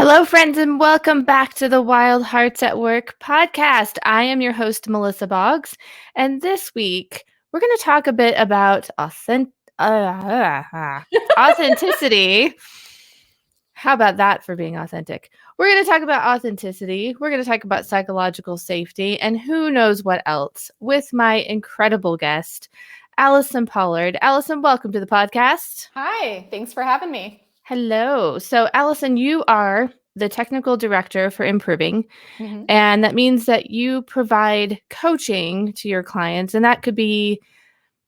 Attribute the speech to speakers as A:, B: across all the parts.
A: Hello, friends, and welcome back to the Wild Hearts at Work podcast. I am your host, Melissa Boggs, and this week we're going to talk a bit about authenticity. How about that for being authentic? We're going to talk about authenticity. We're going to talk about psychological safety, and who knows what else with my incredible guest, Allison Pollard. Allison, welcome to the podcast.
B: Hi, thanks for having me.
A: Hello. So, Allison, you are the technical director for Improving,
B: Mm-hmm.
A: and that means that you provide coaching to your clients, and that could be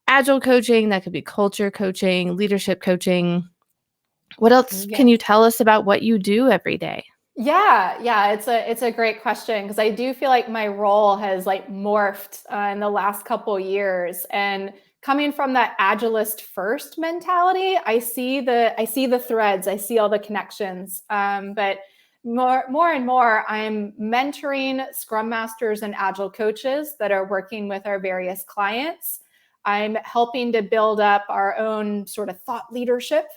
A: agile coaching, that could be culture coaching, leadership coaching. What else
B: Yeah.
A: can you tell us about what you do every day?
B: Yeah, it's a great question because I do feel like my role has morphed in the last couple years, and coming from that agilist first mentality, I see the threads, I see all the connections. But more and more, I'm mentoring Scrum Masters and Agile coaches that are working with our various clients. I'm helping to build up our own sort of thought leadership,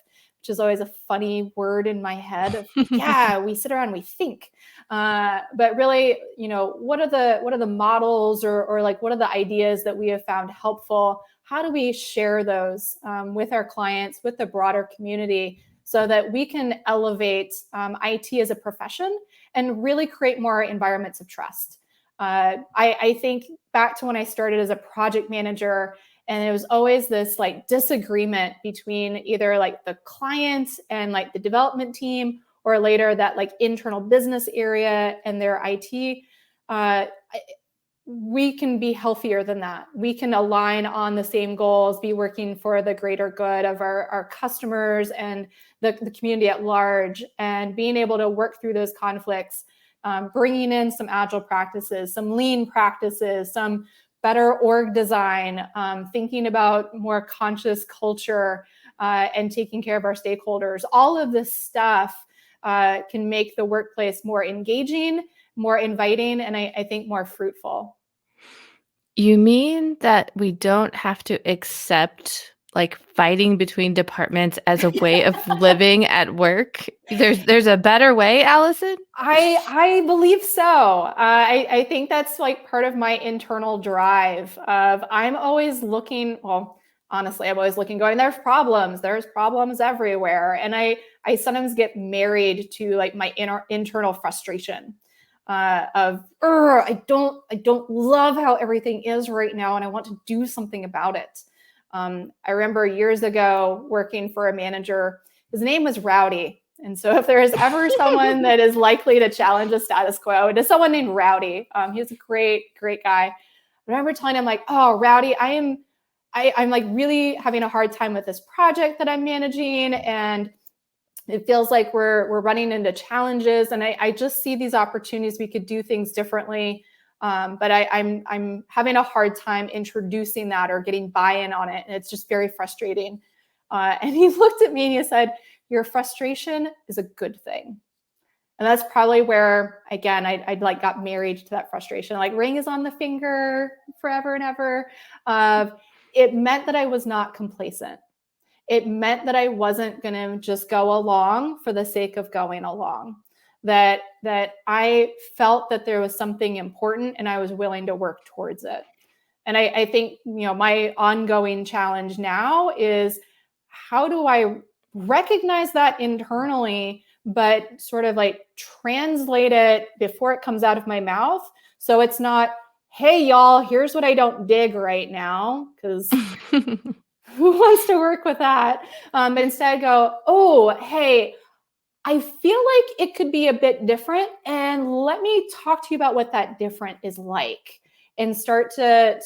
B: which is always a funny word in my head of yeah, we sit around, we think. But really, what are the models or like what are the ideas that we have found helpful? How do we share those with our clients, with the broader community, so that we can elevate IT as a profession and really create more environments of trust? I think back to when I started as a project manager, and it was always this disagreement between either the client and the development team, or later that internal business area and their IT. We can be healthier than that. We can align on the same goals, be working for the greater good of our customers and the community at large, and being able to work through those conflicts, bringing in some agile practices, some lean practices, some better org design, thinking about more conscious culture, and taking care of our stakeholders. All of this stuff can make the workplace more engaging, more inviting, and I think more fruitful.
A: You mean that we don't have to accept fighting between departments as a way of living at work? There's a better way, Allison?
B: I believe so. I think that's part of my internal drive of I'm always looking, well, honestly, I'm always looking going, there's problems everywhere. And I sometimes get married to my internal frustration of I don't love how everything is right now, and I want to do something about it. I remember years ago working for a manager. His name was Rowdy. And so if there is ever someone that is likely to challenge the status quo, it is someone named Rowdy. He was a great guy. I remember telling him oh, Rowdy, I'm really having a hard time with this project that I'm managing, and it feels like we're running into challenges, and I just see these opportunities we could do things differently. But I'm having a hard time introducing that or getting buy-in on it, and it's just very frustrating. And he looked at me and he said, "Your frustration is a good thing." And that's probably where, again, I got married to that frustration. Ring is on the finger forever and ever. It meant that I was not complacent. It meant that I wasn't going to just go along for the sake of going along. That I felt that there was something important and I was willing to work towards it. And I think, my ongoing challenge now is how do I recognize that internally, but sort of translate it before it comes out of my mouth. So it's not, hey, y'all, here's what I don't dig right now, because who wants to work with that? But instead go, oh, hey, I feel like it could be a bit different. And let me talk to you about what that different is like, and start to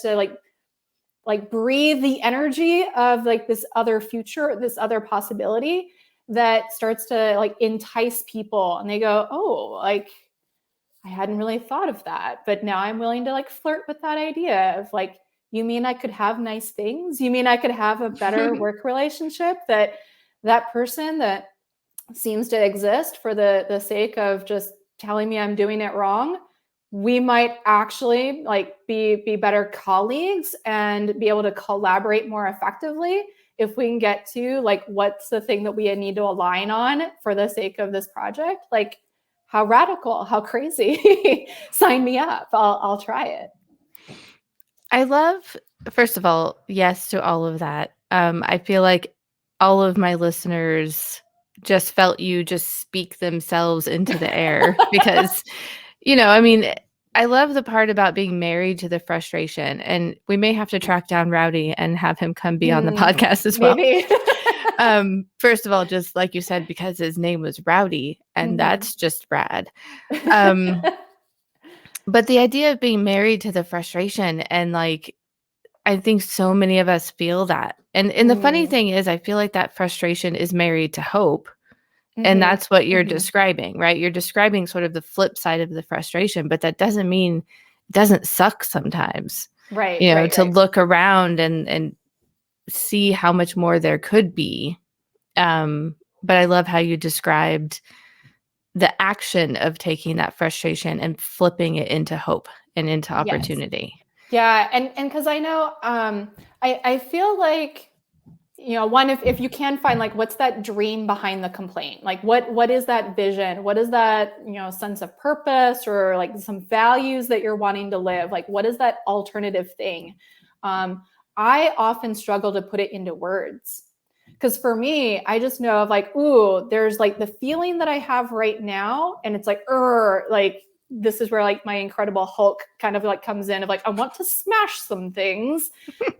B: breathe the energy of this other future, this other possibility that starts to entice people, and they go, oh, I hadn't really thought of that, but now I'm willing to flirt with that idea of you mean I could have nice things? You mean I could have a better work relationship? That person that seems to exist for the sake of just telling me I'm doing it wrong, we might actually be better colleagues and be able to collaborate more effectively if we can get to what's the thing that we need to align on for the sake of this project. how radical, how crazy. Sign me up. I'll try it.
A: I love, first of all, yes to all of that. I feel like all of my listeners just felt you just speak themselves into the air because, I mean, I love the part about being married to the frustration, and we may have to track down Rowdy and have him come be on the podcast as well.
B: Maybe.
A: First of all, just like you said, because his name was Rowdy, and that's just rad. But the idea of being married to the frustration, and like, I think so many of us feel that. And the funny thing is, I feel like that frustration is married to hope. And that's what you're describing, right? You're describing sort of the flip side of the frustration, but that doesn't mean it doesn't suck sometimes.
B: Right.
A: To look around and see how much more there could be. But I love how you described the action of taking that frustration and flipping it into hope and into opportunity.
B: Yes. Yeah. And because I know, I feel like, one, if you can find like, what's that dream behind the complaint? Like what is that vision? What is that, sense of purpose, or like some values that you're wanting to live? Like, what is that alternative thing? I often struggle to put it into words. Because for me, I just know of like, ooh, there's like the feeling that I have right now. And it's like, like, this is where like my Incredible Hulk kind of like comes in of like, I want to smash some things.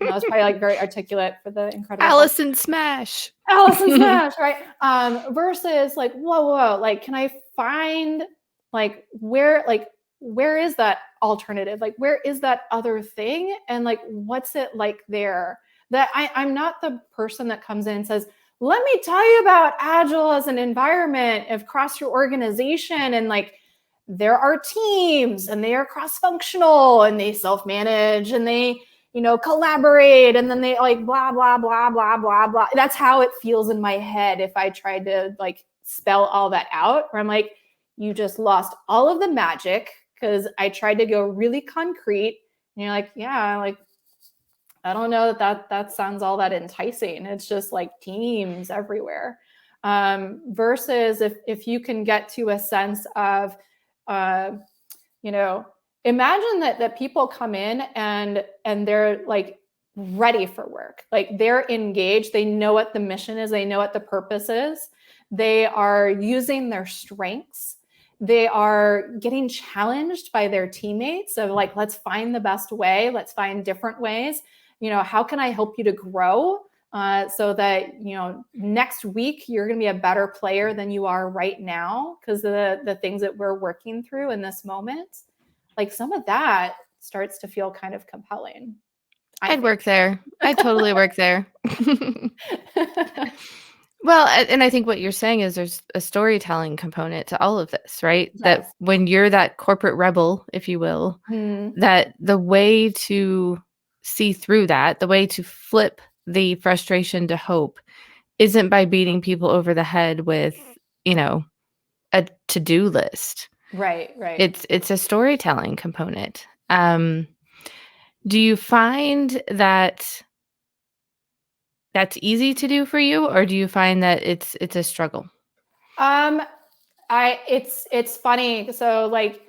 B: And I was probably like very articulate for the Incredible
A: Allison
B: Hulk.
A: Smash.
B: Allison Smash, right? Versus like, whoa, like, can I find like where is that alternative? Like, where is that other thing? And like, what's it like there? That I'm not the person that comes in and says, let me tell you about Agile as an environment across your organization. And like, there are teams and they are cross-functional and they self-manage and they, collaborate, and then they like blah, blah, blah, blah, blah, blah. That's how it feels in my head if I tried to like spell all that out, where I'm like, you just lost all of the magic because I tried to go really concrete. And you're like, yeah, like, I don't know that sounds all that enticing. It's just like teams everywhere. Versus if you can get to a sense of, imagine that people come in and they're like ready for work. Like, they're engaged. They know what the mission is. They know what the purpose is. They are using their strengths. They are getting challenged by their teammates. So like, let's find the best way. Let's find different ways. How can I help you to grow so that, next week you're going to be a better player than you are right now because of the things that we're working through in this moment. Like, some of that starts to feel kind of compelling.
A: I'd work there. I'd totally work there. Well, and I think what you're saying is there's a storytelling component to all of this, right? Yes. That when you're that corporate rebel, if you will, that the way to see through that, the way to flip the frustration to hope isn't by beating people over the head with, a to-do list.
B: Right.
A: It's a storytelling component. Do you find that that's easy to do for you, or do you find that it's a struggle?
B: It's funny. So like,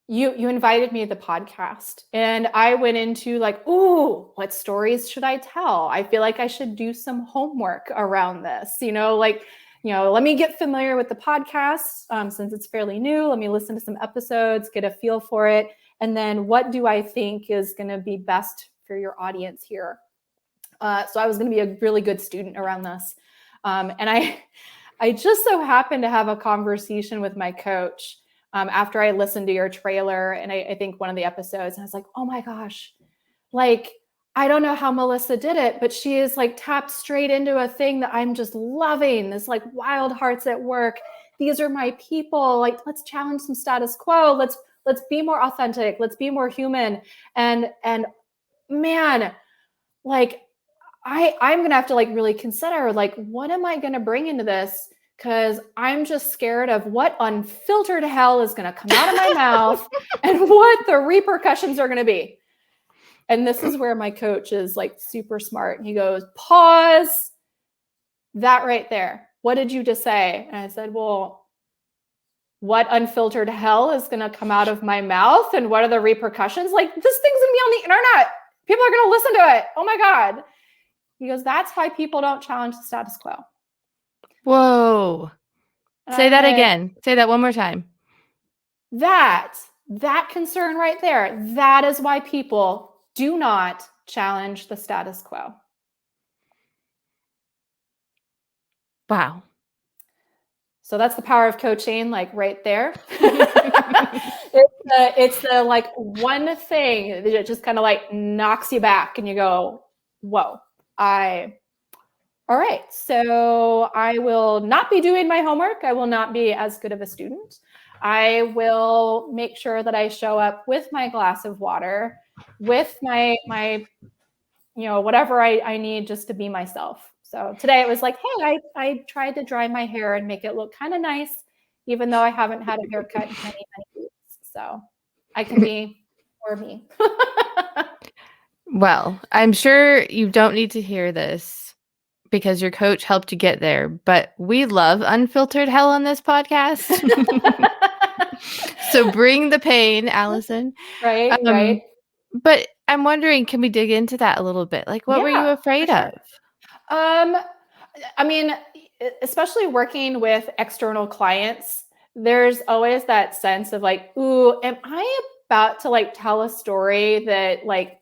B: you invited me to the podcast and I went into like, ooh, what stories should I tell? I feel like I should do some homework around this, let me get familiar with the podcast since it's fairly new. Let me listen to some episodes, get a feel for it. And then what do I think is going to be best for your audience here? So I was going to be a really good student around this. And I just so happened to have a conversation with my coach after I listened to your trailer and I think one of the episodes, and I was like, oh my gosh, like, I don't know how Melissa did it, but she is like tapped straight into a thing that I'm just loving. This like wild hearts at work. These are my people. Like, let's challenge some status quo. Let's be more authentic. Let's be more human. And man, like, I'm going to have to like really consider like, what am I going to bring into this? Because I'm just scared of what unfiltered hell is going to come out of my mouth and what the repercussions are going to be. And this is where my coach is like super smart. He goes, pause that right there. What did you just say? And I said, well, what unfiltered hell is going to come out of my mouth and what are the repercussions? Like, this thing's going to be on the internet. People are going to listen to it. Oh my God. He goes, that's why people don't challenge the status quo.
A: Whoa. Say that again. Say that one more time.
B: That concern right there, that is why people do not challenge the status quo.
A: Wow.
B: So that's the power of coaching, like right there. It's the like one thing that just kind of like knocks you back and you go, whoa, all right, so I will not be doing my homework. I will not be as good of a student. I will make sure that I show up with my glass of water, with my whatever I need just to be myself. So today it was like, hey, I tried to dry my hair and make it look kind of nice, even though I haven't had a haircut in many, many weeks. So I can be more me.
A: Well, I'm sure you don't need to hear this because your coach helped you get there, but we love Unfiltered Hell on this podcast. So bring the pain, Allison.
B: Right, right.
A: But I'm wondering, can we dig into that a little bit? Like, what were you afraid of?
B: I mean, especially working with external clients, there's always that sense of like, ooh, am I about to like tell a story that like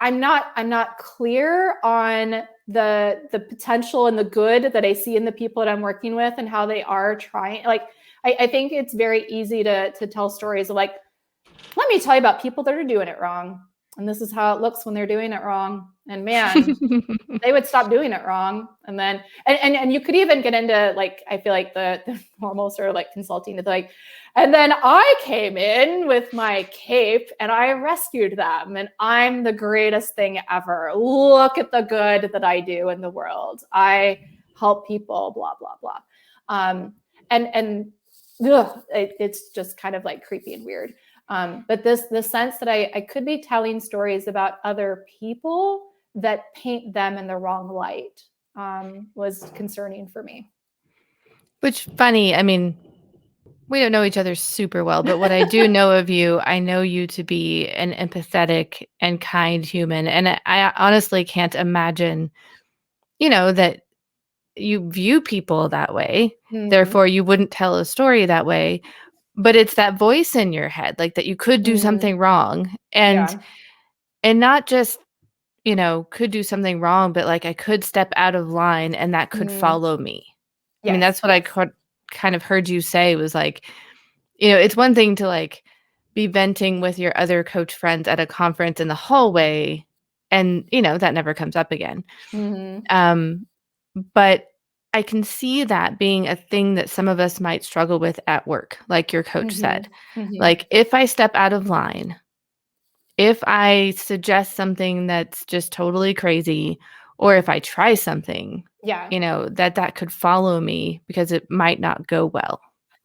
B: I'm not clear on the potential and the good that I see in the people that I'm working with and how they are trying. Like, I think it's very easy to tell stories of like, let me tell you about people that are doing it wrong. And this is how it looks when they're doing it wrong. And man, they would stop doing it wrong. And then, and you could even get into like, I feel like the normal sort of like consulting to like, and then I came in with my cape and I rescued them. And I'm the greatest thing ever. Look at the good that I do in the world. I help people, blah, blah, blah. It's just kind of like creepy and weird. But the sense that I could be telling stories about other people that paint them in the wrong light was concerning for me.
A: Which funny, I mean, we don't know each other super well, but what I do know of you, I know you to be an empathetic and kind human. And I honestly can't imagine, that you view people that way. Mm-hmm. Therefore, you wouldn't tell a story that way. But it's that voice in your head, like that you could do something wrong. And not just, could do something wrong, but like I could step out of line and that could follow me. Yes, I mean, that's what I kind of heard you say was like, it's one thing to like be venting with your other coach friends at a conference in the hallway and, that never comes up again. Mm-hmm. But I can see that being a thing that some of us might struggle with at work, like your coach said. Mm-hmm. Like if I step out of line, if I suggest something that's just totally crazy, or if I try something, that could follow me because it might not go well.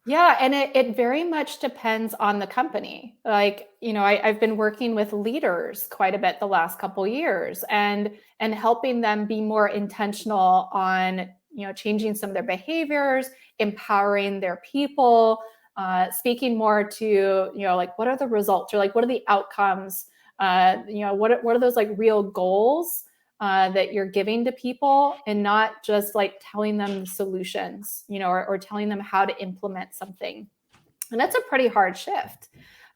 B: Yeah. And it very much depends on the company. Like, I've been working with leaders quite a bit the last couple of years and helping them be more intentional on, changing some of their behaviors, empowering their people, speaking more to, like, what are the results or like, what are the outcomes? What are those like real goals that you're giving to people and not just like telling them the solutions, or telling them how to implement something. And that's a pretty hard shift.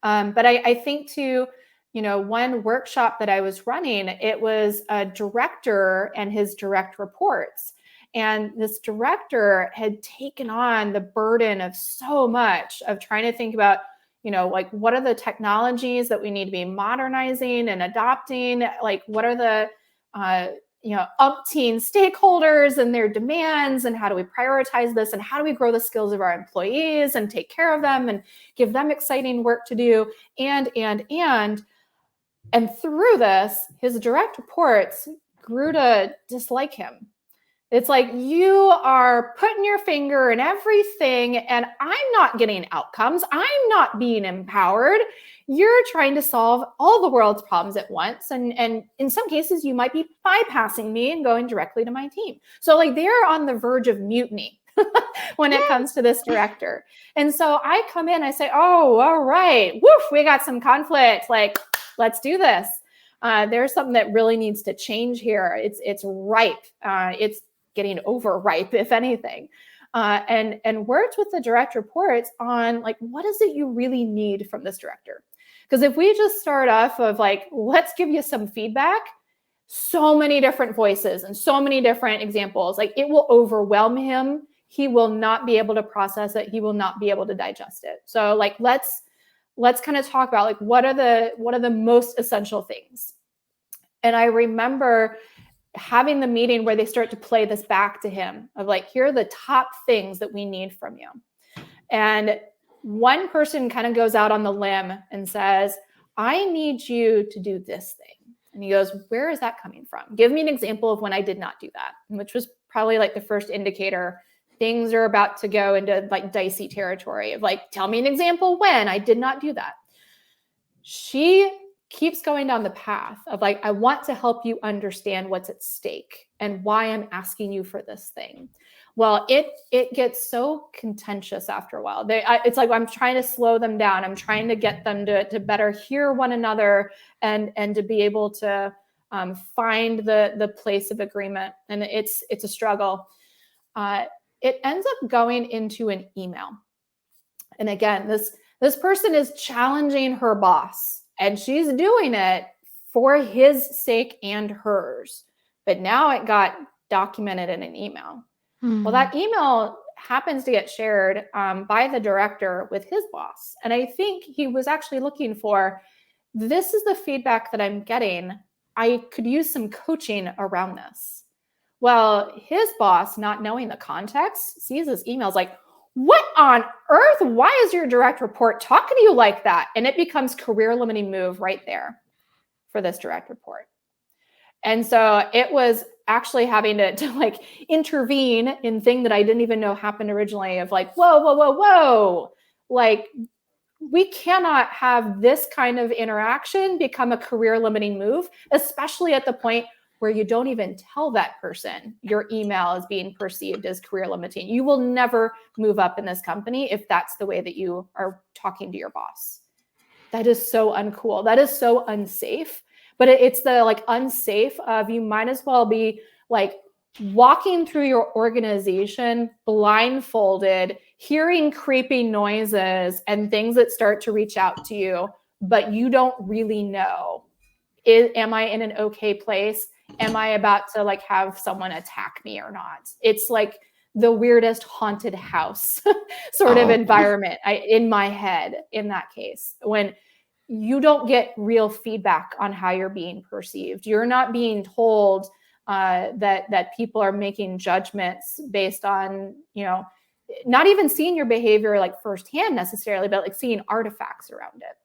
B: But I think too, one workshop that I was running, it was a director and his direct reports. And this director had taken on the burden of so much of trying to think about, like what are the technologies that we need to be modernizing and adopting? Like what are the umpteen stakeholders and their demands, and how do we prioritize this, and how do we grow the skills of our employees and take care of them and give them exciting work to do, and through this, his direct reports grew to dislike him. It's like, you are putting your finger in everything and I'm not getting outcomes. I'm not being empowered. You're trying to solve all the world's problems at once. And in some cases, you might be bypassing me and going directly to my team. So like they're on the verge of mutiny. when it comes to this director. And so I come in, I say, oh, all right, woof, we got some conflict. Like, let's do this. There's something that really needs to change here. It's ripe. It's getting overripe, if anything. And worked with the direct reports on like, what is it you really need from this director? Because if we just start off of like, let's give you some feedback, so many different voices and so many different examples, like it will overwhelm him. He will not be able to process it. He will not be able to digest it. So like, let's kind of talk about like, what are the most essential things? And I remember having the meeting where they start to play this back to him of like, here are the top things that we need from you. And one person kind of goes out on the limb and says, I need you to do this thing. And he goes, where is that coming from? Give me an example of when I did not do that, which was probably like the first indicator things are about to go into like dicey territory of like, tell me an example when I did not do that. She keeps going down the path of like, I want to help you understand what's at stake and why I'm asking you for this thing. Well, it gets so contentious after a while. It's like I'm trying to slow them down. I'm trying to get them to better hear one another and to be able to find the place of agreement. And it's a struggle. It ends up going into an email. And again, this person is challenging her boss, and she's doing it for his sake and hers. But now it got documented in an email. Well, that email happens to get shared by the director with his boss. And I think he was actually looking for, this is the feedback that I'm getting. I could use some coaching around this. Well, his boss, not knowing the context, sees this email, is like, what on earth? Why is your direct report talking to you like that? And it becomes career limiting move right there for this direct report. And so it was actually having to like intervene in thing that I didn't even know happened originally of like, whoa. Like, we cannot have this kind of interaction become a career limiting move, especially at the point where you don't even tell that person your email is being perceived as career limiting. You will never move up in this company if that's the way that you are talking to your boss. That is so uncool. That is so unsafe. But it's the like unsafe of, you might as well be like walking through your organization blindfolded, hearing creepy noises and things that start to reach out to you, but you don't really know. Am I in an okay place? Am I about to like have someone attack me or not? It's like the weirdest haunted house sort of environment in my head in that case, when you don't get real feedback on how you're being perceived. You're not being told that people are making judgments based on, not even seeing your behavior like firsthand necessarily, but like seeing artifacts around it.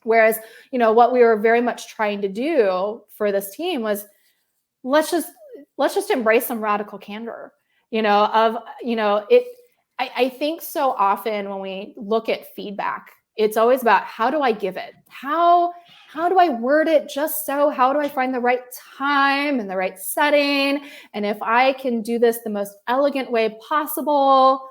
B: Whereas, what we were very much trying to do for this team was, let's just embrace some radical candor, I think so often when we look at feedback, it's always about, how do I give it? How do I word it how do I find the right time and the right setting? And if I can do this the most elegant way possible,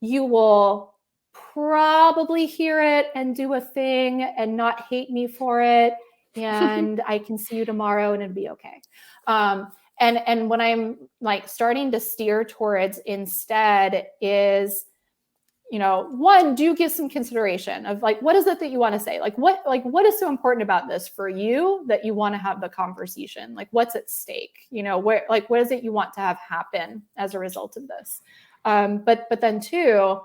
B: you will probably hear it and do a thing and not hate me for it. And I can see you tomorrow and it'll be okay. And when I'm like starting to steer towards instead is, one, do give some consideration of like, what is it that you want to say? What is so important about this for you that you want to have the conversation? Like, what's at stake? What is it you want to have happen as a result of this? But then two,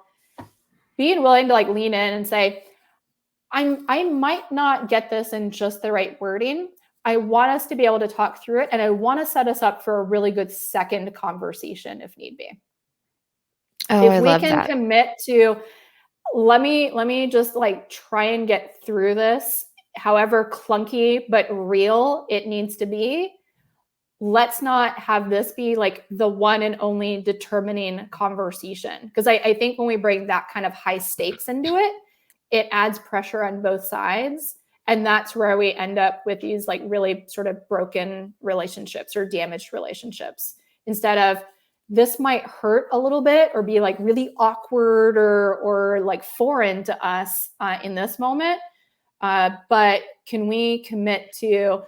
B: being willing to like lean in and say, I might not get this in just the right wording. I want us to be able to talk through it, and I want to set us up for a really good second conversation if need be. If we can commit to, let me just like try and get through this, however clunky but real it needs to be. Let's not have this be like the one and only determining conversation. Because I think when we bring that kind of high stakes into it, it adds pressure on both sides. And that's where we end up with these like really sort of broken relationships or damaged relationships. Instead of this might hurt a little bit or be like really awkward or like foreign to us in this moment. But can we commit to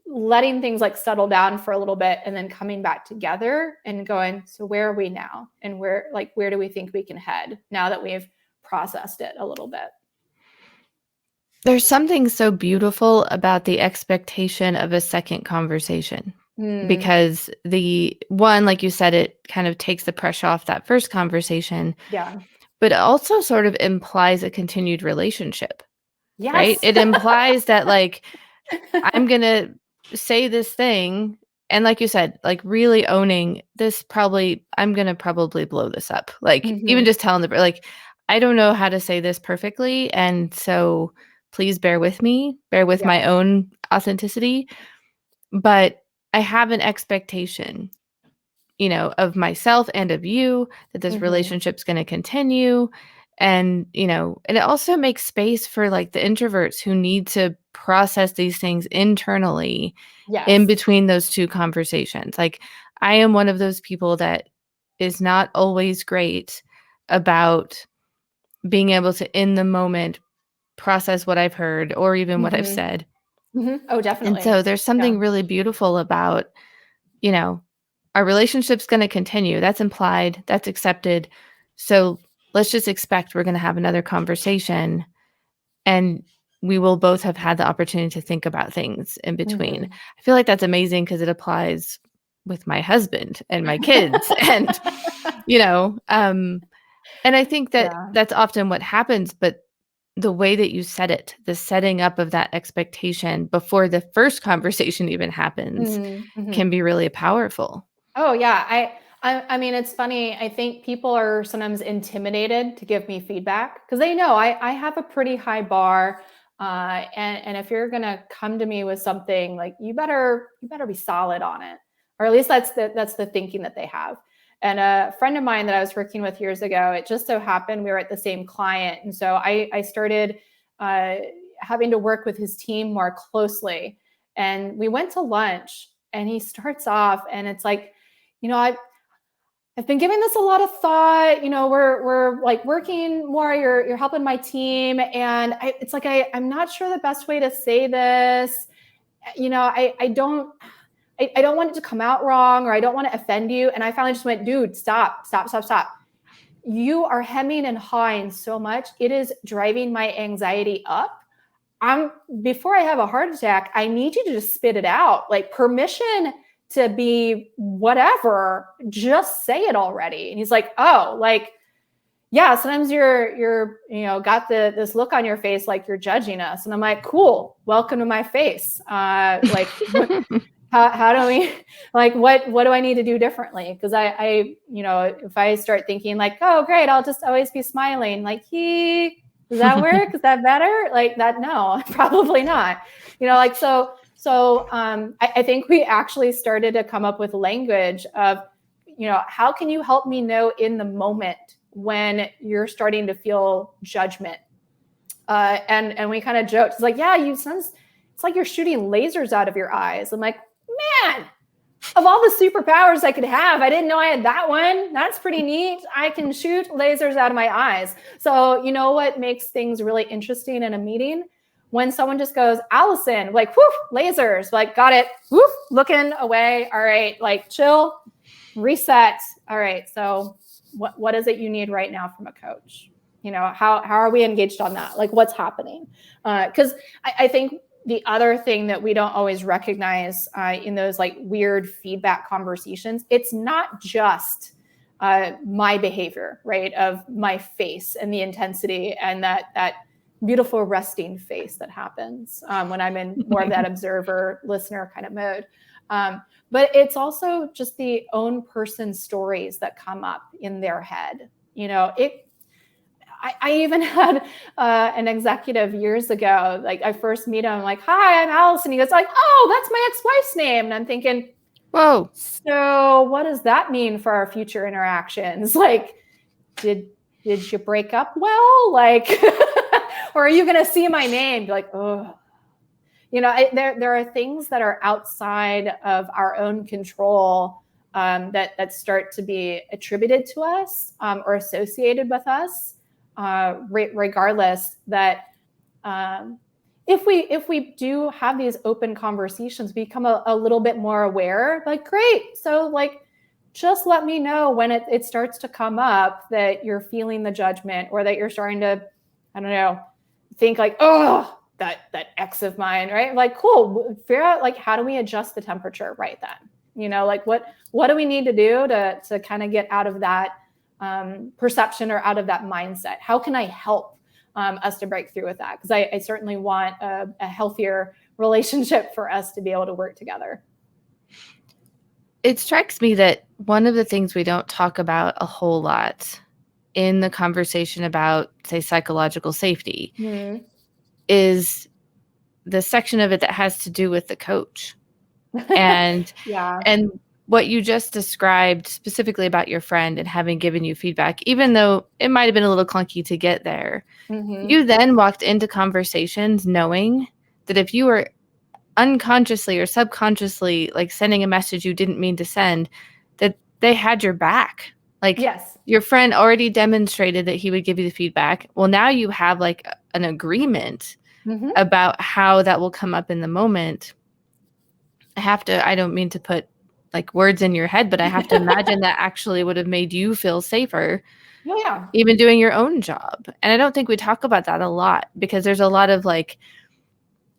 B: letting things like settle down for a little bit and then coming back together and going, so where are we now? And where do we think we can head now that we've processed it a little bit?
A: There's something so beautiful about the expectation of a second conversation. Because the one, like you said, it kind of takes the pressure off that first conversation.
B: Yeah.
A: But it also sort of implies a continued relationship.
B: Yes.
A: Right? It implies that like, I'm going to say this thing. And like you said, like really owning this, I'm going to probably blow this up. Like even just telling like, I don't know how to say this perfectly. And so please bear with me, bear with my own authenticity. But I have an expectation, of myself and of you that this relationship's going to continue. And, and it also makes space for like the introverts who need to process these things internally in between those two conversations. Like I am one of those people that is not always great about being able to, in the moment, process what I've heard or even what I've said.
B: Oh, definitely.
A: And so there's something really beautiful about, our relationship's going to continue. That's implied. That's accepted. So let's just expect we're going to have another conversation and we will both have had the opportunity to think about things in between. I feel like that's amazing because it applies with my husband and my kids and, and I think that that's often what happens, but the way that you said it, the setting up of that expectation before the first conversation even happens can be really powerful.
B: Oh yeah. I mean, it's funny. I think people are sometimes intimidated to give me feedback because they know I have a pretty high bar. And if you're going to come to me with something, like you better be solid on it, or at least that's the thinking that they have. And a friend of mine that I was working with years ago, it just so happened we were at the same client. And so I started having to work with his team more closely. And we went to lunch and he starts off and it's like, I've been giving this a lot of thought. We're like working more. You're helping my team, and it's like I'm not sure the best way to say this. I don't want it to come out wrong, or I don't want to offend you. And I finally just went, dude, stop. You are hemming and hawing so much. It is driving my anxiety up. Before I have a heart attack, I need you to just spit it out. Like permission to be whatever, just say it already. And he's like, oh, like, yeah, sometimes you're got this look on your face like you're judging us. And I'm like, cool, welcome to my face. Like, how do we, like, what do I need to do differently? Because I if I start thinking like, oh, great, I'll just always be smiling, like, does that work? Is that better? Like that? No, probably not. So I think we actually started to come up with language of, how can you help me know in the moment when you're starting to feel judgment? And we kind of joked. It's like, yeah, it's like you're shooting lasers out of your eyes. I'm like, man, of all the superpowers I could have, I didn't know I had that one. That's pretty neat. I can shoot lasers out of my eyes. So you know what makes things really interesting in a meeting? When someone just goes, Allison, like, whoof, lasers, like, got it, whoof, looking away. All right, like, chill, reset. All right, so what is it you need right now from a coach? How are we engaged on that? Like, what's happening? Because I think the other thing that we don't always recognize in those like weird feedback conversations, it's not just my behavior, right, of my face and the intensity and that beautiful resting face that happens when I'm in more of that observer listener kind of mode. But it's also just the own person stories that come up in their head. I even had an executive years ago, like I first meet him, I'm like, hi, I'm Allison. He goes like, oh, that's my ex-wife's name. And I'm thinking, whoa, so what does that mean for our future interactions? Like, did you break up well? Like, or are you going to see my name? Be like, oh, there are things that are outside of our own control that start to be attributed to us or associated with us, regardless that if we do have these open conversations, we become a little bit more aware, like, great. So like, just let me know when it starts to come up that you're feeling the judgment, or that you're starting to, I don't know, think like, oh, that ex of mine, right? Like, cool, figure out like, how do we adjust the temperature right then? You know, like what do we need to do to kind of get out of that perception or out of that mindset? How can I help us to break through with that? Because I certainly want a healthier relationship for us to be able to work together.
A: It strikes me that one of the things we don't talk about a whole lot in the conversation about, say, psychological safety is the section of it that has to do with the coach. And and what you just described specifically about your friend and having given you feedback, even though it might have been a little clunky to get there, you then walked into conversations knowing that if you were unconsciously or subconsciously like sending a message you didn't mean to send, that they had your back. Like,
B: yes,
A: your friend already demonstrated that he would give you the feedback. Well, now you have like an agreement about how that will come up in the moment. I don't mean to put like words in your head, but I have to imagine that actually would have made you feel safer.
B: Yeah.
A: Even doing your own job. And I don't think we talk about that a lot, because there's a lot of like,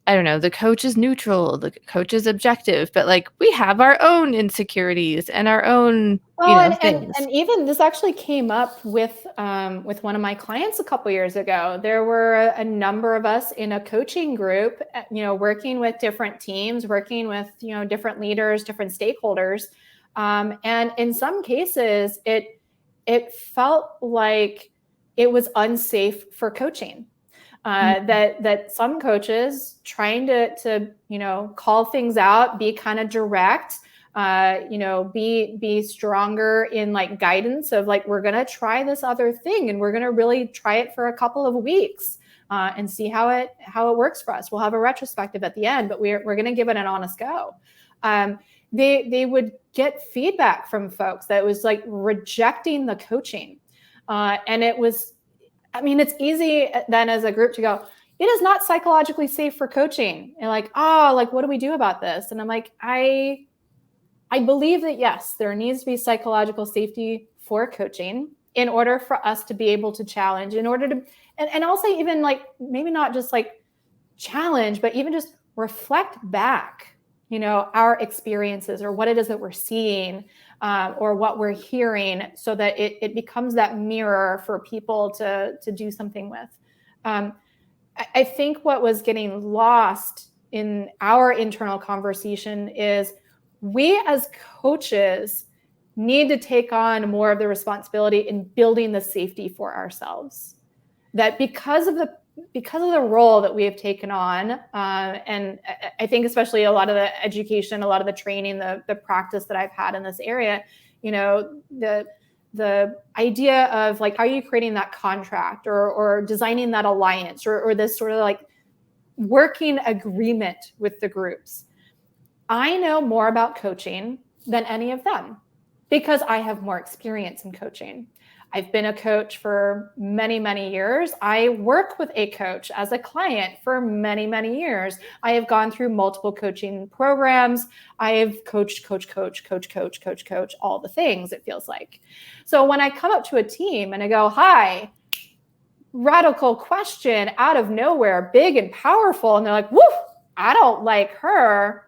A: I don't know, the coach is neutral, the coach is objective, but like we have our own insecurities and our own, things.
B: And even this actually came up with one of my clients a couple years ago. There were a number of us in a coaching group, working with different teams, working with, different leaders, different stakeholders. And in some cases, it felt like it was unsafe for coaching. That some coaches trying to call things out, be kind of direct, be stronger in like guidance of like, we're going to try this other thing and we're going to really try it for a couple of weeks and see how it works for us. We'll have a retrospective at the end, but we're going to give it an honest go. They would get feedback from folks that was like rejecting the coaching. And it was, it's easy then as a group to go, it is not psychologically safe for coaching. And like, what do we do about this? And I'm like, I believe that, yes, there needs to be psychological safety for coaching in order for us to be able to challenge, in order to, and also even like, maybe not just like challenge, but even just reflect back, our experiences or what it is that we're seeing or what we're hearing, so that it becomes that mirror for people to do something with. I think what was getting lost in our internal conversation is we as coaches need to take on more of the responsibility in building the safety for ourselves. That because of the role that we have taken on, and I think especially a lot of the education, a lot of the training, the practice that I've had in this area, the idea of like, how are you creating that contract or designing that alliance or this sort of like working agreement with the groups. I know more about coaching than any of them because I have more experience in coaching. I've been a coach for many, many years. I work with a coach as a client for many, many years. I have gone through multiple coaching programs. I have coached, coach, all the things, it feels like. So when I come up to a team and I go, hi, radical question out of nowhere, big and powerful, and they're like, woof, I don't like her.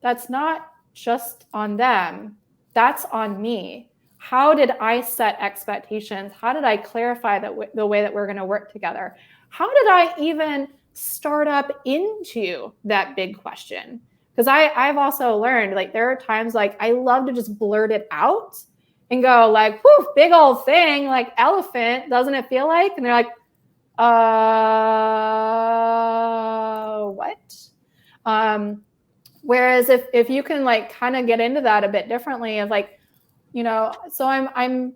B: That's not just on them. That's on me. How did I set expectations? How did I clarify the way that we're going to work together? How did I even start up into that big question? Because I've also learned, like, there are times like I love to just blurt it out and go like, whoo, big old thing, like elephant, doesn't it feel like? And they're like, what? Whereas if you can like kind of get into that a bit differently of like, so I'm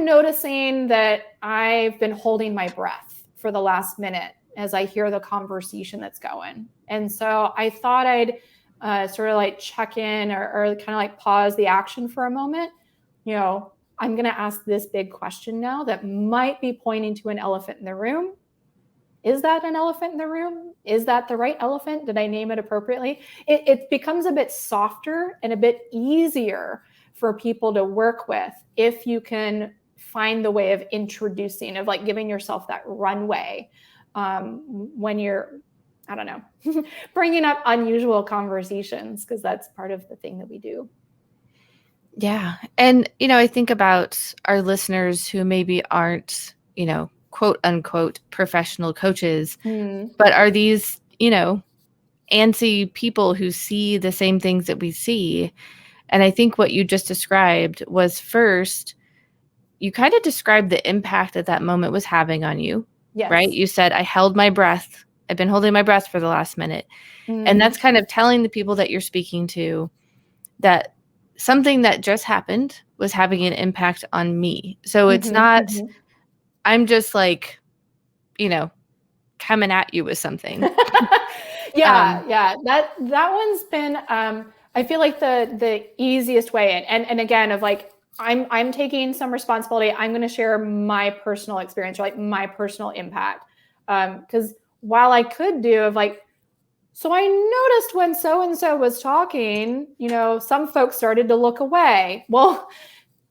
B: noticing that I've been holding my breath for the last minute as I hear the conversation that's going. And so I thought I'd sort of like check in or kind of like pause the action for a moment, I'm going to ask this big question now that might be pointing to an elephant in the room. Is that an elephant in the room? Is that the right elephant? Did I name it appropriately? It becomes a bit softer and a bit easier for people to work with if you can find the way of introducing, of like giving yourself that runway when you're, I don't know, bringing up unusual conversations, because that's part of the thing that we do.
A: Yeah. And, I think about our listeners who maybe aren't, quote unquote professional coaches, but are these, antsy people who see the same things that we see. And I think what you just described was, first, you kind of described the impact that moment was having on you,
B: yes.
A: Right? You said, I held my breath. I've been holding my breath for the last minute. And that's kind of telling the people that you're speaking to that something that just happened was having an impact on me. So it's not, I'm just like, coming at you with something.
B: Yeah. That one's been, I feel like the easiest way. And again, of like, I'm taking some responsibility. I'm going to share my personal experience, or like my personal impact. Because while I could do of like, so I noticed when so-and-so was talking, some folks started to look away. Well,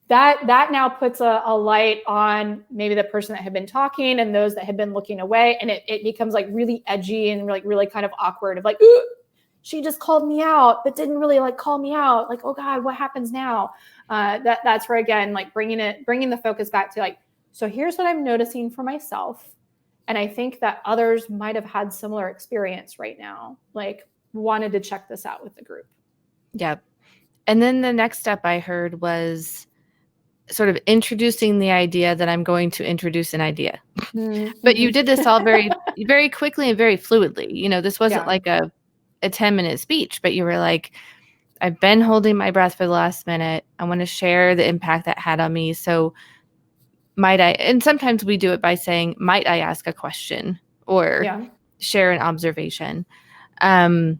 B: that now puts a light on maybe the person that had been talking and those that had been looking away. And it becomes like really edgy and like really kind of awkward of like, ooh, she just called me out, but didn't really like call me out. Like, oh God, what happens now? That's where, again, like bringing the focus back to like, so here's what I'm noticing for myself. And I think that others might have had similar experience right now, like wanted to check this out with the group.
A: Yep. And then the next step I heard was sort of introducing the idea that I'm going to introduce an idea. But you did this all very, very quickly and very fluidly. This wasn't like a 10-minute speech, but you were like, I've been holding my breath for the last minute. I want to share the impact that had on me. So might I, and sometimes we do it by saying, might I ask a question or share an observation? And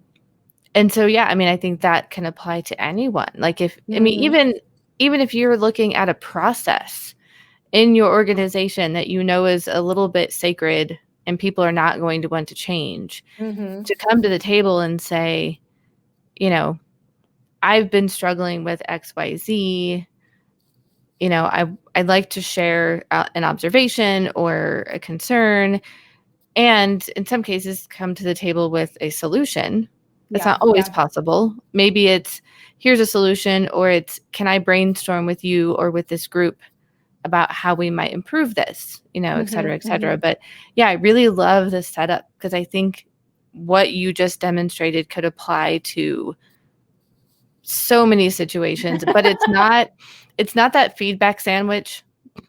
A: so, I think that can apply to anyone. Like even if you're looking at a process in your organization that is a little bit sacred and people are not going to want to change, to come to the table and say, I've been struggling with XYZ. I'd like to share an observation or a concern, and in some cases come to the table with a solution. That's not always possible. Maybe it's, here's a solution, or it's, can I brainstorm with you or with this group about how we might improve this, et cetera, et cetera. But yeah, I really love this setup because I think what you just demonstrated could apply to so many situations, but it's not that feedback sandwich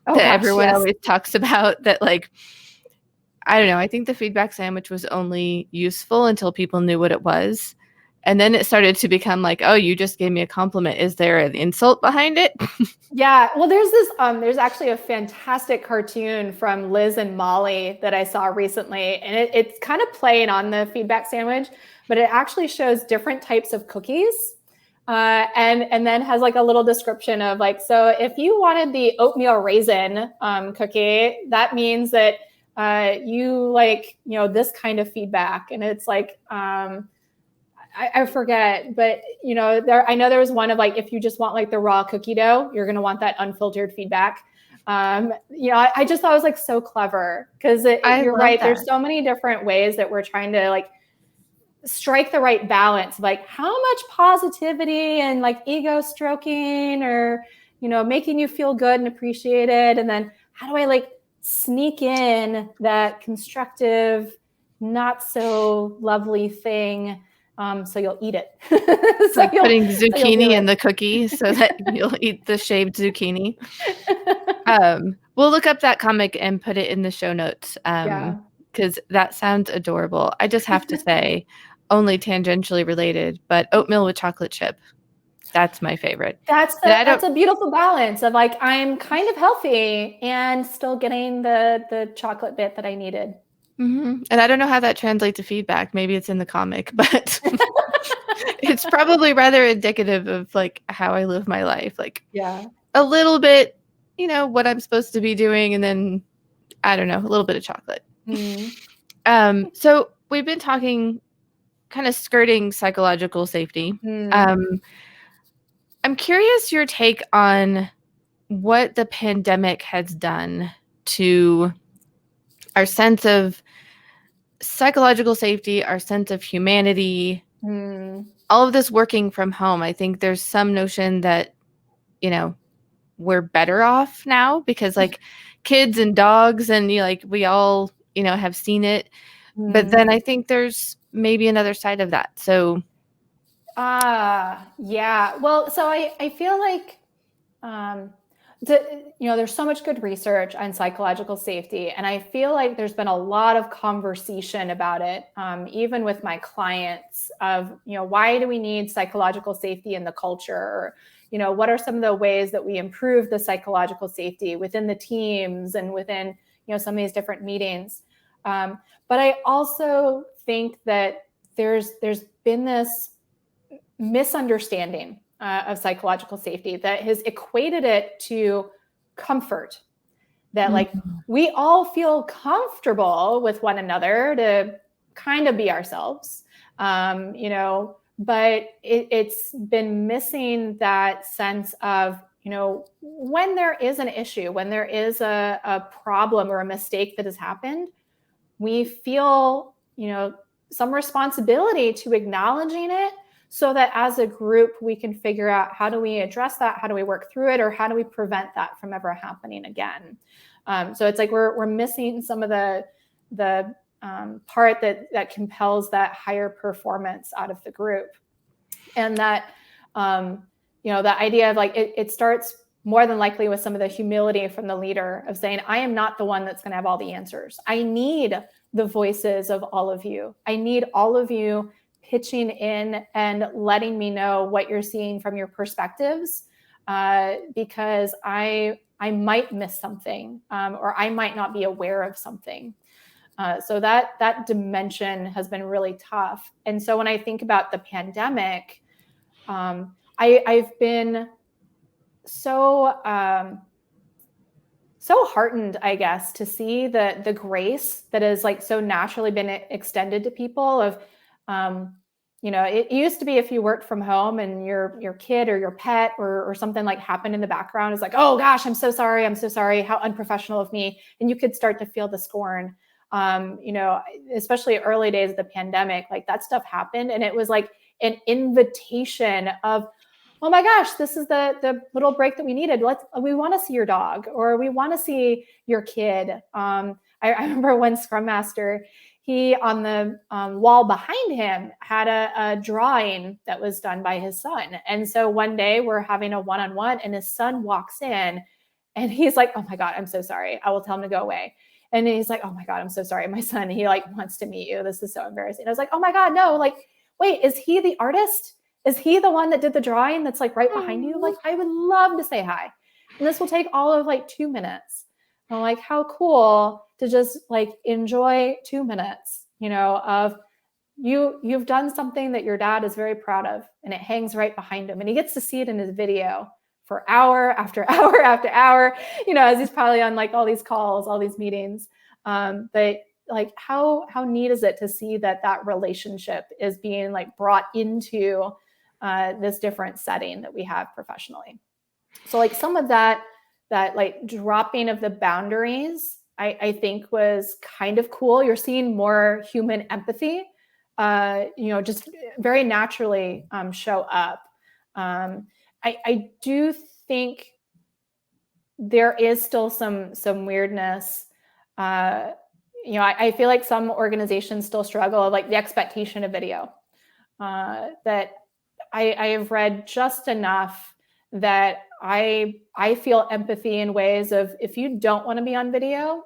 A: that everyone always talks about, that like, I don't know. I think the feedback sandwich was only useful until people knew what it was. And then it started to become like, oh, you just gave me a compliment. Is there an insult behind it?
B: Yeah. Well, there's actually a fantastic cartoon from Liz and Molly that I saw recently. And it's kind of playing on the feedback sandwich, but it actually shows different types of cookies. And then has like a little description of like, so if you wanted the oatmeal raisin cookie, that means that you like, this kind of feedback. And it's like, I forget, but I know there was one of like, if you just want like the raw cookie dough, you're going to want that unfiltered feedback. I just thought it was like so clever because you're right. That. There's so many different ways that we're trying to like strike the right balance, like how much positivity and like ego stroking or, making you feel good and appreciated. And then how do I like sneak in that constructive, not so lovely thing, so you'll eat it.
A: It's like putting zucchini in the cookie so that you'll eat the shaved zucchini. We'll look up that comic and put it in the show notes because that sounds adorable. I just have to say, only tangentially related, but oatmeal with chocolate chip. That's my favorite.
B: That's a beautiful balance of like, I'm kind of healthy and still getting the chocolate bit that I needed.
A: And I don't know how that translates to feedback. Maybe it's in the comic, but It's probably rather indicative of like how I live my life. Like
B: Yeah.
A: a little bit, what I'm supposed to be doing, and then I don't know, a little bit of chocolate.
B: Mm.
A: So we've been talking, kind of skirting psychological safety.
B: Mm.
A: I'm curious your take on what the pandemic has done to our sense of psychological safety, our sense of humanity,
B: Mm.
A: all of this working from home. I think there's some notion that, we're better off now because like kids and dogs and like we all, have seen it. But
B: Mm.
A: then I think there's maybe another side of that. So
B: Yeah. Well, so I feel like, there's so much good research on psychological safety, and I feel like there's been a lot of conversation about it, even with my clients of, why do we need psychological safety in the culture? Or, what are some of the ways that we improve the psychological safety within the teams and within, some of these different meetings. But I also think that there's been this misunderstanding of psychological safety that has equated it to comfort, that like we all feel comfortable with one another to kind of be ourselves, but it's been missing that sense of, when there is an issue, when there is a problem or a mistake that has happened, we feel, some responsibility to acknowledging it, so that as a group, we can figure out how do we address that, how do we work through it, or how do we prevent that from ever happening again. So it's like we're missing some of the part that compels that higher performance out of the group, and that the idea of like it starts more than likely with some of the humility from the leader of saying, I am not the one that's going to have all the answers. I need the voices of all of you. I need all of you pitching in and letting me know what you're seeing from your perspectives, because I might miss something, or I might not be aware of something. So that dimension has been really tough. And so when I think about the pandemic, I've been so heartened, I guess, to see the grace that has like so naturally been extended to people of, it used to be if you worked from home and your kid or your pet or something like happened in the background, it's like, oh gosh, I'm so sorry, how unprofessional of me. And you could start to feel the scorn, especially early days of the pandemic, like that stuff happened. And it was like an invitation of, oh my gosh, this is the little break that we needed. We want to see your dog, or we want to see your kid. I remember one Scrum Master, he on the wall behind him had a drawing that was done by his son. And so one day we're having a one-on-one and his son walks in and he's like, oh my God, I'm so sorry. I will tell him to go away. And he's like, oh my God, I'm so sorry. My son, he like wants to meet you. This is so embarrassing. I was like, oh my God, no, like, wait, is he the artist? Is he the one that did the drawing that's like right behind you? Like, I would love to say hi. And this will take all of like 2 minutes. And I'm like, how cool to just like enjoy 2 minutes, of you've done something that your dad is very proud of, and it hangs right behind him. And he gets to see it in his video for hour after hour after hour, as he's probably on like all these calls, all these meetings. But like how neat is it to see that relationship is being like brought into this different setting that we have professionally. So like some of that like dropping of the boundaries, I think was kind of cool. You're seeing more human empathy, just very naturally show up. I do think there is still some weirdness. I feel like some organizations still struggle with like the expectation of video, that I have read just enough that I feel empathy in ways of, if you don't want to be on video,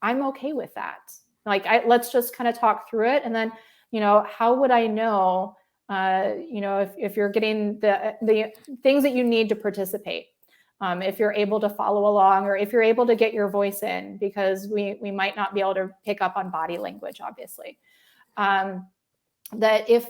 B: I'm okay with that. Like, let's just kind of talk through it. And then, how would I know, if you're getting the things that you need to participate, if you're able to follow along, or if you're able to get your voice in, because we might not be able to pick up on body language, obviously. That if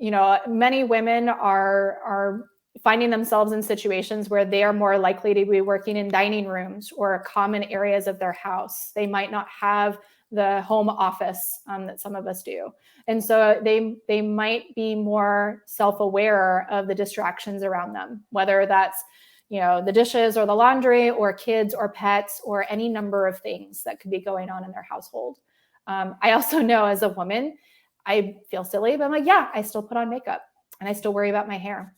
B: many women are finding themselves in situations where they are more likely to be working in dining rooms or common areas of their house. They might not have the home office that some of us do. And so they might be more self-aware of the distractions around them, whether that's, the dishes or the laundry or kids or pets or any number of things that could be going on in their household. I also know as a woman, I feel silly, but I'm like, yeah, I still put on makeup and I still worry about my hair.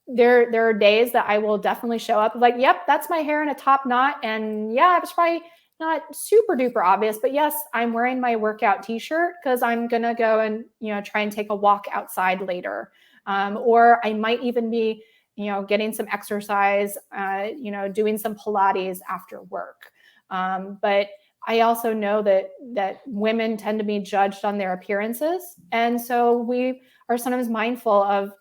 B: There are days that I will definitely show up like, yep, that's my hair in a top knot. And yeah, it's probably not super duper obvious, but yes, I'm wearing my workout t-shirt because I'm going to go and, try and take a walk outside later. Or I might even be, getting some exercise, doing some Pilates after work. But I also know that women tend to be judged on their appearances. And so we are sometimes mindful of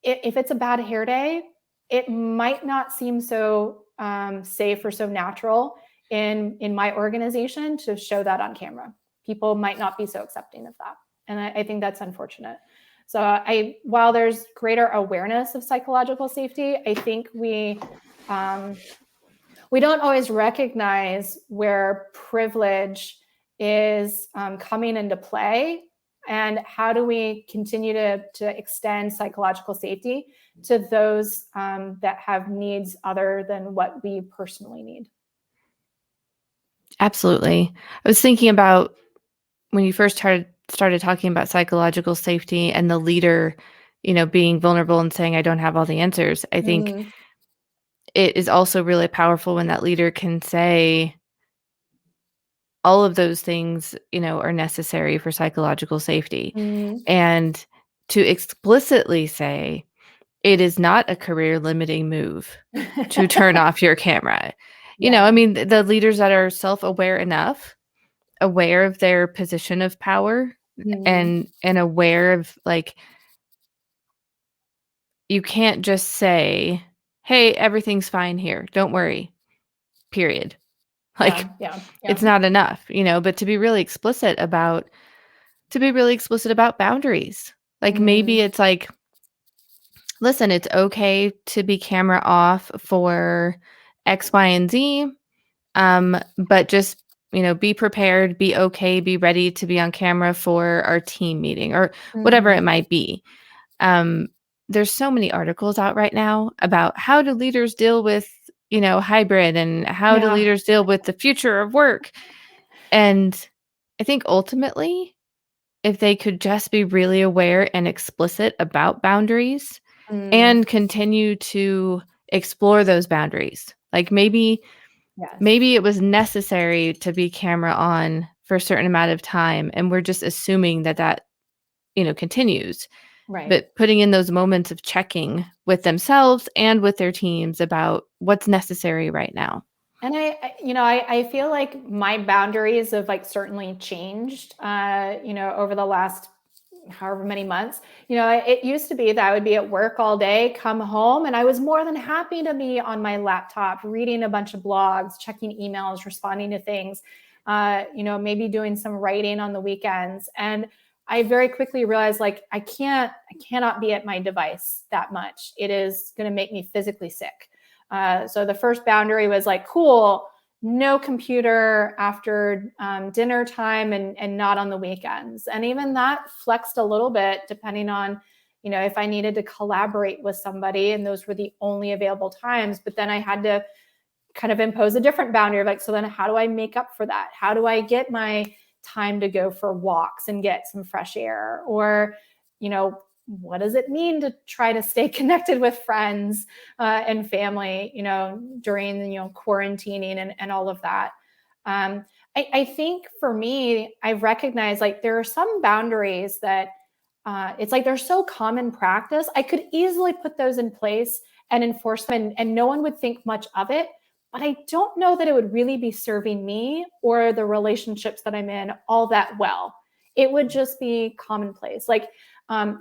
B: if it's a bad hair day, it might not seem so safe or so natural in my organization to show that on camera. People might not be so accepting of that. And I think that's unfortunate. So while there's greater awareness of psychological safety, I think we don't always recognize where privilege is coming into play, and how do we continue to extend psychological safety to those that have needs other than what we personally need.
A: Absolutely. I was thinking about when you first started talking about psychological safety and the leader, being vulnerable and saying, I don't have all the answers. I think it is also really powerful when that leader can say all of those things, are necessary for psychological safety. And to explicitly say, it is not a career limiting move to turn off your camera. I mean, the leaders that are self-aware enough, aware of their position of power, and aware of, like, you can't just say, hey, everything's fine here, don't worry, period. Like, it's not enough, but to be really explicit about boundaries. Like, maybe it's like, listen, it's okay to be camera off for X, Y, and Z. But just, be prepared, be okay, be ready to be on camera for our team meeting or whatever it might be. There's so many articles out right now about how do leaders deal with, hybrid, and how do leaders deal with the future of work. And I think ultimately, if they could just be really aware and explicit about boundaries and continue to explore those boundaries, like maybe it was necessary to be camera on for a certain amount of time, and we're just assuming that continues.
B: Right.
A: But putting in those moments of checking with themselves and with their teams about what's necessary right now.
B: And I feel like my boundaries have certainly changed, over the last however many months. It used to be that I would be at work all day, come home, and I was more than happy to be on my laptop, reading a bunch of blogs, checking emails, responding to things, maybe doing some writing on the weekends. And I very quickly realized, I cannot be at my device that much. It is going to make me physically sick. So the first boundary was cool, no computer after dinner time and not on the weekends. And even that flexed a little bit depending on, if I needed to collaborate with somebody and those were the only available times. But then I had to kind of impose a different boundary so then how do I make up for that? How do I get my time to go for walks and get some fresh air? Or, what does it mean to try to stay connected with friends and family, during, quarantining and all of that. I think for me, I've recognized there are some boundaries that it's they're so common practice. I could easily put those in place and enforce them and no one would think much of it. But I don't know that it would really be serving me or the relationships that I'm in all that well. It would just be commonplace.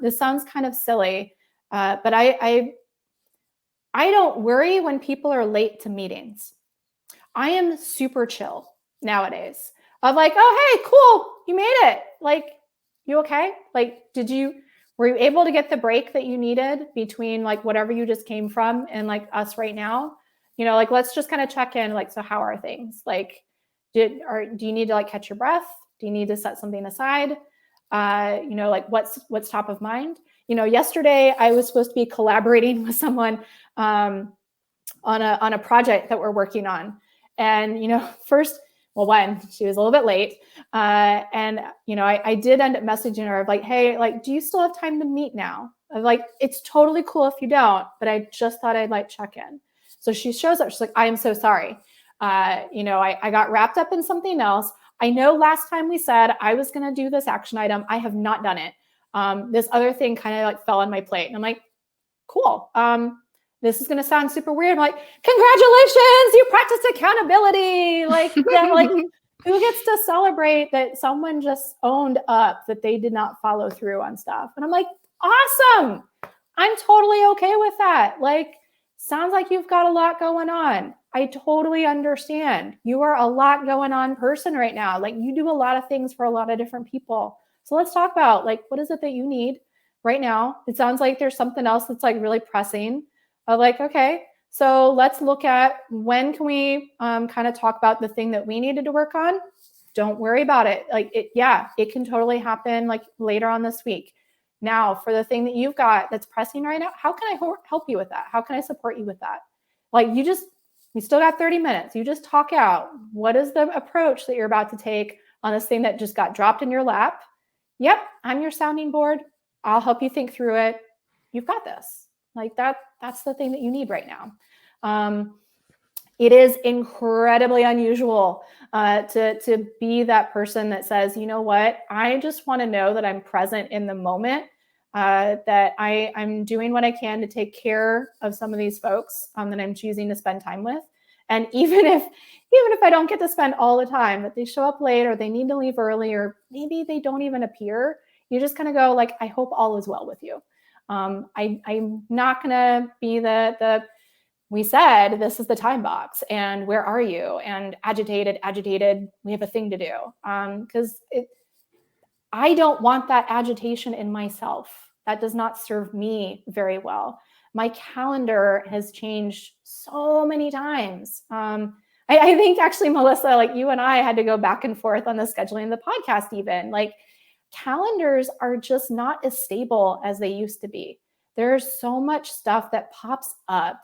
B: This sounds kind of silly, but I don't worry when people are late to meetings. I am super chill nowadays of oh, hey, cool, you made it. You okay? Did you Were you able to get the break that you needed between like whatever you just came from and like us right now? Like let's just kind of check in. Like, so how are things? Like, do you need to like catch your breath? Do you need to set something aside? Like what's top of mind? Yesterday I was supposed to be collaborating with someone on a project that we're working on, and first. Well, one, she was a little bit late. And I did end up messaging her of like, hey, like, do you still have time to meet now? Of like, it's totally cool if you don't, but I just thought I'd like check in. So she shows up. She's like, I am so sorry. I got wrapped up in something else. I know last time we said I was going to do this action item. I have not done it. This other thing kind of like fell on my plate. And I'm like, cool. This is going to sound super weird. I'm like, congratulations, you practiced accountability. Like, yeah, like who gets to celebrate that someone just owned up that they did not follow through on stuff? And I'm like, awesome. I'm totally okay with that. Like, sounds like you've got a lot going on. I totally understand. You are a lot going on person right now. Like, you do a lot of things for a lot of different people. So let's talk about like, what is it that you need right now? It sounds like there's something else that's like really pressing. Like, okay, so let's look at when can we kind of talk about the thing that we needed to work on. Don't worry about it. Like, it can totally happen like later on this week. Now, for the thing that you've got that's pressing right now, how can I help you with that? How can I support you with that? Like, you still got 30 minutes. You just talk out. What is the approach that you're about to take on this thing that just got dropped in your lap? Yep, I'm your sounding board. I'll help you think through it. You've got this. Like that's the thing that you need right now. It is incredibly unusual to be that person that says, you know what, I just want to know that I'm present in the moment, that I'm doing what I can to take care of some of these folks that I'm choosing to spend time with. And even if I don't get to spend all the time, that they show up late or they need to leave early or maybe they don't even appear, you just kind of go like, I hope all is well with you. I'm not going to be we said, this is the time box and where are you? And agitated, we have a thing to do. Because I don't want that agitation in myself. That does not serve me very well. My calendar has changed so many times. I think actually, Melissa, like you and I had to go back and forth on the scheduling of the podcast even. Like, calendars are just not as stable as they used to be. There's so much stuff that pops up,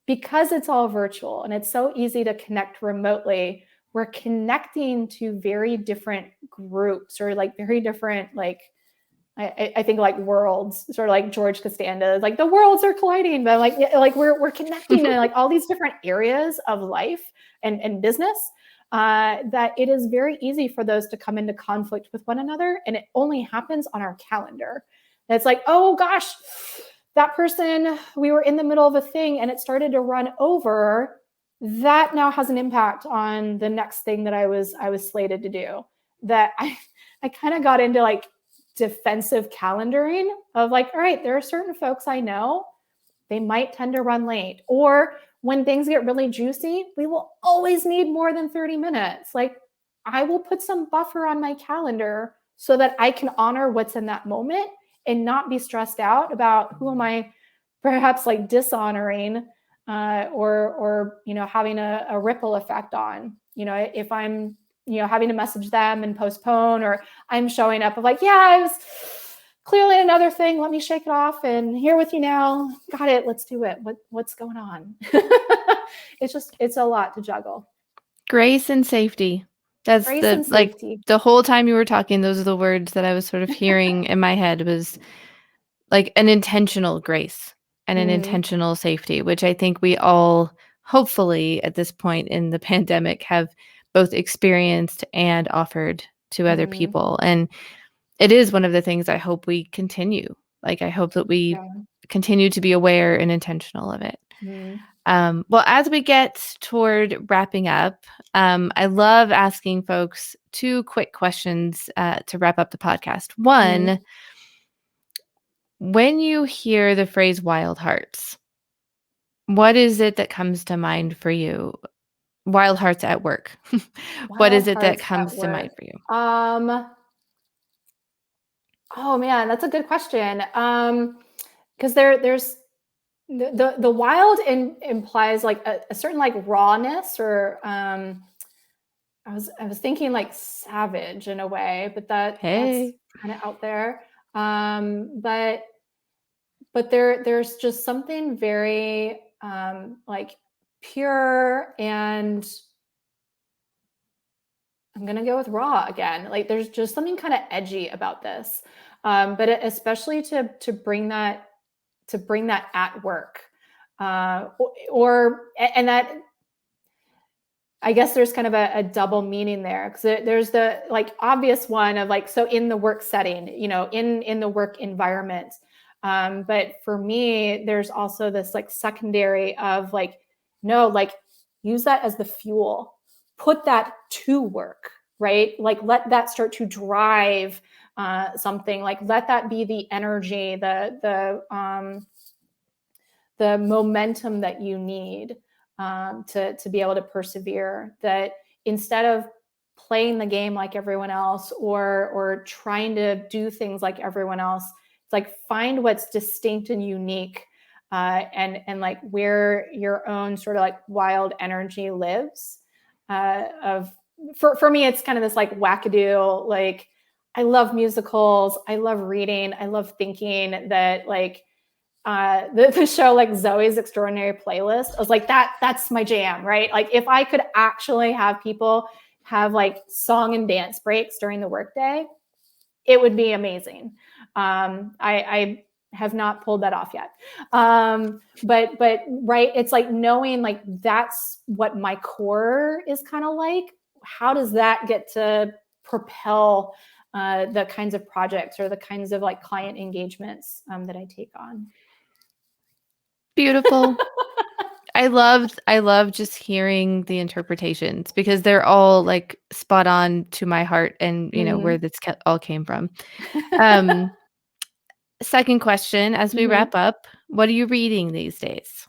B: because it's all virtual and it's so easy to connect remotely, we're connecting to very different groups or like very different, like, I think like worlds, sort of like George Costanza, like the worlds are colliding, but like we're connecting in like all these different areas of life and business. That it is very easy for those to come into conflict with one another. And it only happens on our calendar. And it's like, oh gosh, that person, we were in the middle of a thing and it started to run over. That now has an impact on the next thing that I was slated to do. That I kind of got into like defensive calendaring of like, all right, there are certain folks I know, they might tend to run late, or when things get really juicy, we will always need more than 30 minutes. Like, I will put some buffer on my calendar so that I can honor what's in that moment and not be stressed out about who am I perhaps like dishonoring or having a ripple effect on, if I'm, having to message them and postpone, or I'm showing up of like, yeah, I was clearly another thing. Let me shake it off and here with you now. Got it. Let's do it. What's going on? It's a lot to juggle.
A: Grace and safety. That's the whole time you were talking, those are the words that I was sort of hearing in my head, was like an intentional grace and an intentional safety, which I think we all hopefully at this point in the pandemic have both experienced and offered to other people. And it is one of the things I hope we continue. Like, I hope that we continue to be aware and intentional of it. Well, as we get toward wrapping up, I love asking folks 2 quick questions to wrap up the podcast. One, when you hear the phrase wild hearts, what is it that comes to mind for you? Wild hearts at work. What is it that comes to mind for you?
B: Oh man, that's a good question. Because there's the wild implies like a certain like rawness, or I was thinking like savage in a way, but that's
A: Hey.
B: kind of out there. But there's just something very like pure, and I'm gonna go with raw again. Like there's just something kind of edgy about this, but especially to bring that at work, and that, I guess there's kind of a double meaning there, because there's the like obvious one of like, so in the work setting, in the work environment. But for me, there's also this like secondary of like, no, like use that as the fuel, put that to work, right? Like let that start to drive something, like let that be the energy, the momentum that you need to be able to persevere. That instead of playing the game like everyone else, or trying to do things like everyone else, it's like find what's distinct and unique, and like where your own sort of like wild energy lives. For me, it's kind of this like wackadoo, like I love musicals, I love reading, I love thinking that like the show like Zoe's Extraordinary Playlist, I was like, that's my jam, right? Like if I could actually have people have like song and dance breaks during the workday, it would be amazing. I have not pulled that off yet. But right, it's like knowing like that's what my core is kind of like. How does that get to propel the kinds of projects or the kinds of like client engagements that I take on?
A: Beautiful. I love just hearing the interpretations, because they're all like spot on to my heart, and where this all came from. Second question, as we wrap up, what are you reading these days?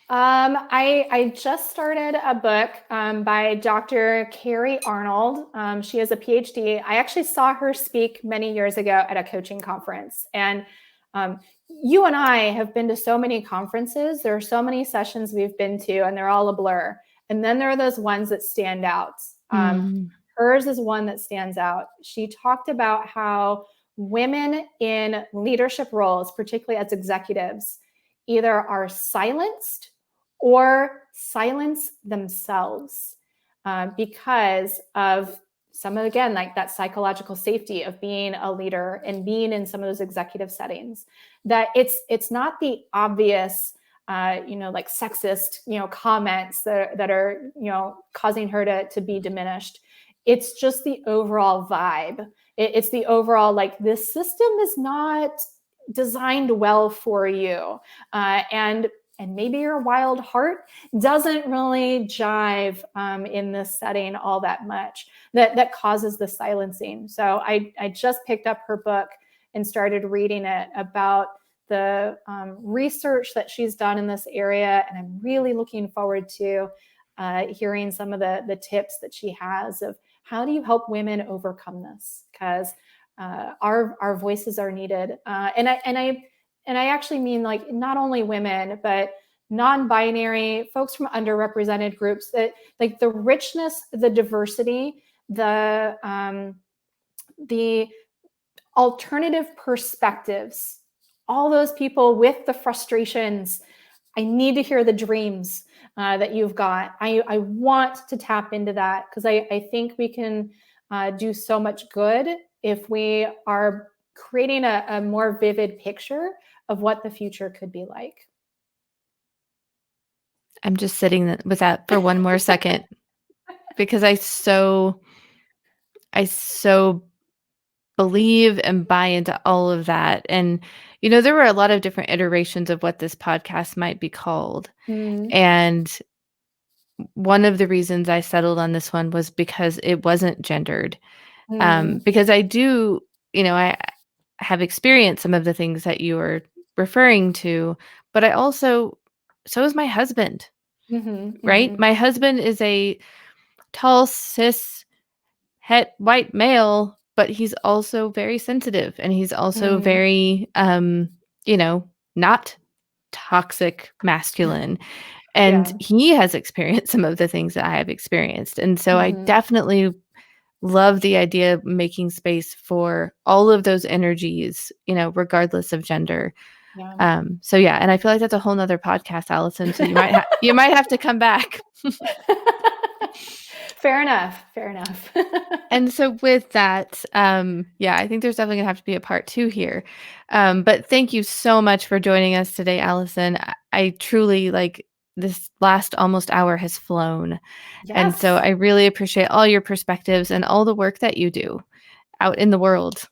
B: I just started a book by Dr. Carrie Arnold. She has a PhD. I actually saw her speak many years ago at a coaching conference. And you and I have been to so many conferences. There are so many sessions we've been to, and they're all a blur. And then there are those ones that stand out. Hers is one that stands out. She talked about how women in leadership roles, particularly as executives, either are silenced or silence themselves because of some of, again, like that psychological safety of being a leader and being in some of those executive settings. That it's not the obvious like sexist comments that are causing her to be diminished. It's just the overall vibe. It's the overall like, this system is not designed well for you, and maybe your wild heart doesn't really jive in this setting all that much, that causes the silencing. So I just picked up her book and started reading it about the research that she's done in this area, and I'm really looking forward to hearing some of the tips that she has of how do you help women overcome this, because our voices are needed, and I actually mean like not only women, but non-binary folks from underrepresented groups, that like the richness, the diversity, the alternative perspectives, all those people with the frustrations. I need to hear the dreams that you've got. I want to tap into that, because I think we can do so much good if we are creating a more vivid picture of what the future could be like.
A: I'm just sitting with that for one more second, because I so believe and buy into all of that. And, there were a lot of different iterations of what this podcast might be called. And one of the reasons I settled on this one was because it wasn't gendered. Because I do, I have experienced some of the things that you are referring to, but so is my husband, right? My husband is a tall, cis, het white male but he's also very sensitive, and he's also
B: Mhm.
A: very, not toxic masculine. And
B: Yeah.
A: he has experienced some of the things that I have experienced. And so I
B: Mhm.
A: definitely love the idea of making space for all of those energies, regardless of gender.
B: Yeah.
A: So yeah, and I feel like that's a whole nother podcast, Allison. So you might have to come back.
B: Fair enough. Fair enough.
A: And so with that, yeah, I think there's definitely gonna have to be a part 2 here. But thank you so much for joining us today, Allison. I truly like this last almost hour has flown. And so
B: Yes.
A: I really appreciate all your perspectives and all the work that you do out in the world.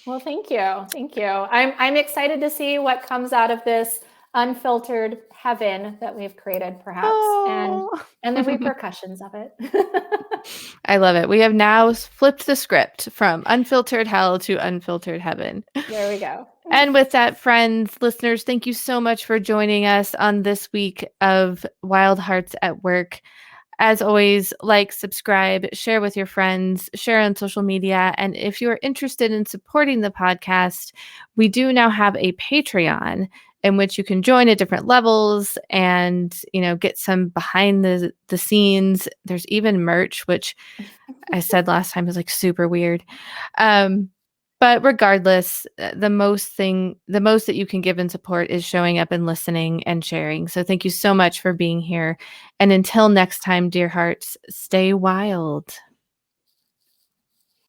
B: Well, thank you. Thank you. I'm excited to see what comes out of this unfiltered heaven that we've created, perhaps,
A: Oh,
B: and the repercussions of it.
A: I love it. We have now flipped the script from unfiltered hell to unfiltered heaven.
B: There we go.
A: And with that, friends, listeners, thank you so much for joining us on this week of Wild Hearts at Work. As always, like, subscribe, share with your friends, share on social media. And if you're interested in supporting the podcast, we do now have a Patreon in which you can join at different levels and, get some behind the scenes. There's even merch, which I said last time is like super weird. Um, but regardless, the most that you can give in support is showing up and listening and sharing. So thank you so much for being here. And until next time, dear hearts, stay wild.